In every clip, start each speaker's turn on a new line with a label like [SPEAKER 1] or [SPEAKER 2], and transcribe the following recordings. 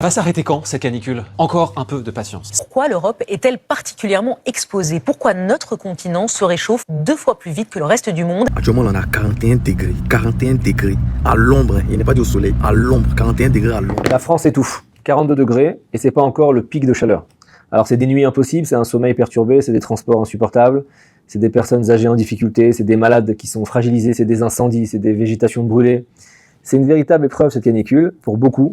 [SPEAKER 1] Va s'arrêter quand, cette canicule? Encore un peu de patience.
[SPEAKER 2] Pourquoi l'Europe est-elle particulièrement exposée? Pourquoi notre continent se réchauffe 2 fois plus vite que le reste du monde?
[SPEAKER 3] Actuellement, on en a 41 degrés. 41 degrés à l'ombre. Il n'est pas dit au soleil. À l'ombre. 41 degrés à l'ombre.
[SPEAKER 4] La France étouffe. 42 degrés et c'est pas encore le pic de chaleur. Alors c'est des nuits impossibles, c'est un sommeil perturbé, c'est des transports insupportables, c'est des personnes âgées en difficulté, c'est des malades qui sont fragilisés, c'est des incendies, c'est des végétations brûlées. C'est une véritable épreuve cette canicule pour beaucoup.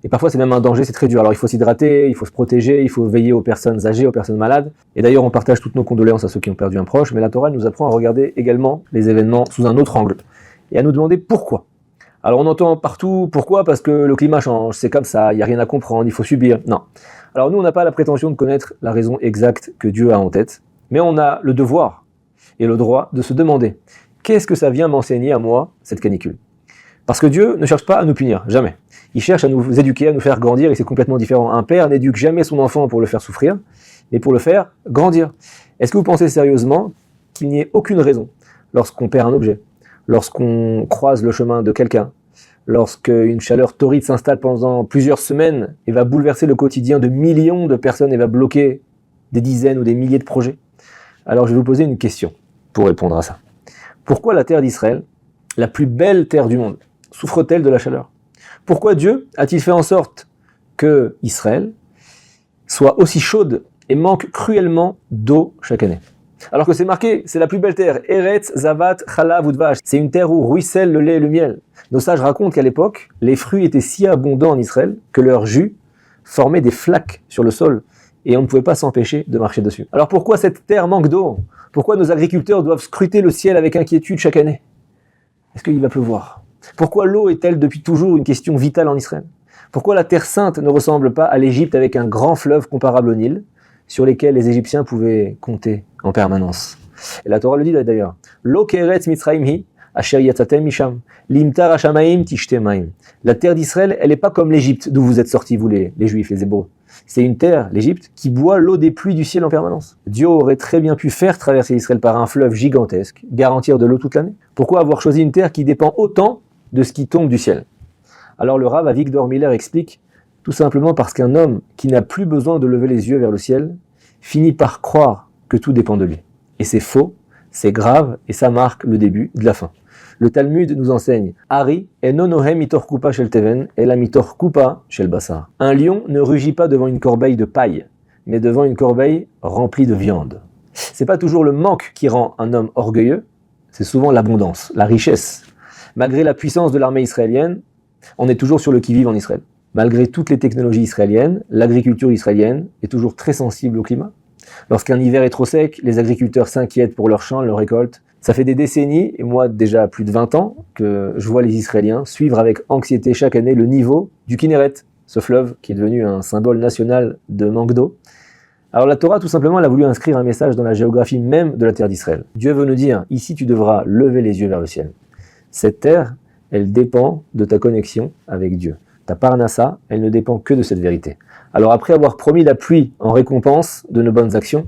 [SPEAKER 4] Et parfois c'est même un danger, c'est très dur. Alors il faut s'hydrater, il faut se protéger, il faut veiller aux personnes âgées, aux personnes malades. Et d'ailleurs on partage toutes nos condoléances à ceux qui ont perdu un proche, mais la Torah nous apprend à regarder également les événements sous un autre angle et à nous demander pourquoi. Alors on entend partout pourquoi, parce que le climat change, c'est comme ça, il n'y a rien à comprendre, il faut subir. Non. Alors nous on n'a pas la prétention de connaître la raison exacte que Dieu a en tête, mais on a le devoir et le droit de se demander qu'est-ce que ça vient m'enseigner à moi, cette canicule? Parce que Dieu ne cherche pas à nous punir, jamais. Il cherche à nous éduquer, à nous faire grandir, et c'est complètement différent. Un père n'éduque jamais son enfant pour le faire souffrir, mais pour le faire grandir. Est-ce que vous pensez sérieusement qu'il n'y ait aucune raison, lorsqu'on perd un objet, lorsqu'on croise le chemin de quelqu'un, lorsqu'une chaleur torride s'installe pendant plusieurs semaines et va bouleverser le quotidien de millions de personnes et va bloquer des dizaines ou des milliers de projets? Alors je vais vous poser une question pour répondre à ça. Pourquoi la terre d'Israël, la plus belle terre du monde, souffre-t-elle de la chaleur? Pourquoi Dieu a-t-il fait en sorte que Israël soit aussi chaude et manque cruellement d'eau chaque année? Alors que c'est marqué, c'est la plus belle terre, Eretz, Zavat, Chalav, Udvash. C'est une terre où ruisselle le lait et le miel. Nos sages racontent qu'à l'époque, les fruits étaient si abondants en Israël que leur jus formait des flaques sur le sol et on ne pouvait pas s'empêcher de marcher dessus. Alors pourquoi cette terre manque d'eau? Pourquoi nos agriculteurs doivent scruter le ciel avec inquiétude chaque année? Est-ce qu'il va pleuvoir? Pourquoi l'eau est-elle depuis toujours une question vitale en Israël? Pourquoi la terre sainte ne ressemble pas à l'Égypte avec un grand fleuve comparable au Nil, sur lesquels les Égyptiens pouvaient compter en permanence? Et la Torah le dit d'ailleurs. Lo keretz Mitzrayim hi, asher yatzatem misham, limtar hashamaim tishte maim. La terre d'Israël, elle n'est pas comme l'Égypte d'où vous êtes sortis, vous les Juifs, les Hébreux. C'est une terre, l'Égypte, qui boit l'eau des pluies du ciel en permanence. Dieu aurait très bien pu faire traverser Israël par un fleuve gigantesque, garantir de l'eau toute l'année. Pourquoi avoir choisi une terre qui dépend autant de ce qui tombe du ciel? Alors le Rav Avigdor Miller explique, tout simplement parce qu'un homme qui n'a plus besoin de lever les yeux vers le ciel finit par croire que tout dépend de lui. Et c'est faux, c'est grave, et ça marque le début de la fin. Le Talmud nous enseigne Ari eno nohem mitor kupa shel teven ela mitor kupa shel basar. Un lion ne rugit pas devant une corbeille de paille, mais devant une corbeille remplie de viande. C'est pas toujours le manque qui rend un homme orgueilleux, c'est souvent l'abondance, la richesse. Malgré la puissance de l'armée israélienne, on est toujours sur le qui-vive en Israël. Malgré toutes les technologies israéliennes, l'agriculture israélienne est toujours très sensible au climat. Lorsqu'un hiver est trop sec, les agriculteurs s'inquiètent pour leurs champs, leurs récoltes. Ça fait des décennies, et moi déjà plus de 20 ans, que je vois les Israéliens suivre avec anxiété chaque année le niveau du Kinneret, ce fleuve qui est devenu un symbole national de manque d'eau. Alors la Torah, tout simplement, elle a voulu inscrire un message dans la géographie même de la terre d'Israël. Dieu veut nous dire, ici tu devras lever les yeux vers le ciel. Cette terre, elle dépend de ta connexion avec Dieu. Ta parnassa, elle ne dépend que de cette vérité. Alors après avoir promis la pluie en récompense de nos bonnes actions,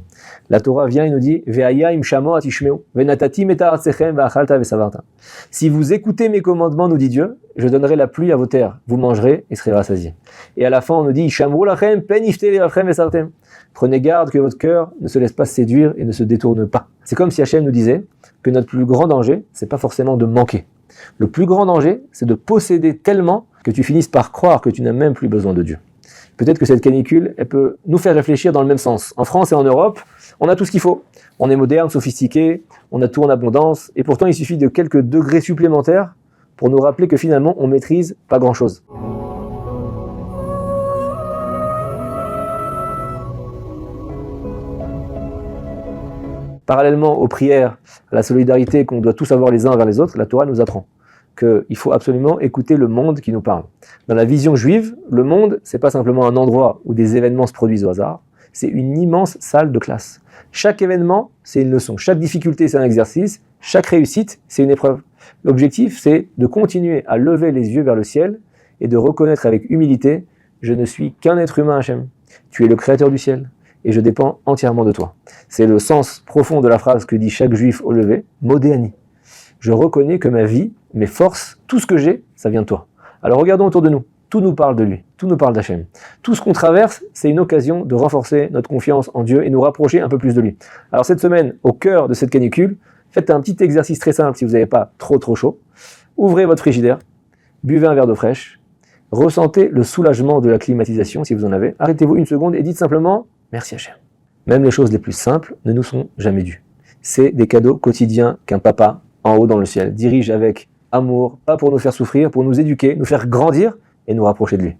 [SPEAKER 4] la Torah vient et nous dit Ve'aya im shamo atishmeu, ve'natati metaratzechem ve'achalta ve'savarta. Si vous écoutez mes commandements, nous dit Dieu, je donnerai la pluie à vos terres, vous mangerez et serez rassasiés. Et à la fin, on nous dit Shamru lachem pen ifte le'avchem ve'sartem. Prenez garde que votre cœur ne se laisse pas séduire et ne se détourne pas. C'est comme si Hachem nous disait que notre plus grand danger, c'est pas forcément de manquer. Le plus grand danger, c'est de posséder tellement que tu finisses par croire que tu n'as même plus besoin de Dieu. Peut-être que cette canicule, elle peut nous faire réfléchir dans le même sens. En France et en Europe, on a tout ce qu'il faut. On est moderne, sophistiqué, on a tout en abondance, et pourtant il suffit de quelques degrés supplémentaires pour nous rappeler que finalement on maîtrise pas grand-chose. Parallèlement aux prières, à la solidarité qu'on doit tous avoir les uns envers les autres, la Torah nous apprend qu'il faut absolument écouter le monde qui nous parle. Dans la vision juive, le monde, c'est pas simplement un endroit où des événements se produisent au hasard, c'est une immense salle de classe. Chaque événement, c'est une leçon. Chaque difficulté, c'est un exercice. Chaque réussite, c'est une épreuve. L'objectif, c'est de continuer à lever les yeux vers le ciel et de reconnaître avec humilité « Je ne suis qu'un être humain, Hachem. Tu es le créateur du ciel et je dépends entièrement de toi. » C'est le sens profond de la phrase que dit chaque juif au lever « Modéani ». Je reconnais que ma vie, mes forces, tout ce que j'ai, ça vient de toi. Alors regardons autour de nous. tout nous parle de lui, tout nous parle d'Hachem. Tout ce qu'on traverse, c'est une occasion de renforcer notre confiance en Dieu et nous rapprocher un peu plus de lui. Alors cette semaine, au cœur de cette canicule, faites un petit exercice très simple si vous n'avez pas trop chaud. Ouvrez votre frigidaire, buvez un verre d'eau fraîche, ressentez le soulagement de la climatisation si vous en avez. Arrêtez-vous une seconde et dites simplement « Merci Hachem ». Même les choses les plus simples ne nous sont jamais dues. C'est des cadeaux quotidiens qu'un papa en haut dans le ciel dirige avec amour, pas pour nous faire souffrir, pour nous éduquer, nous faire grandir et nous rapprocher de lui.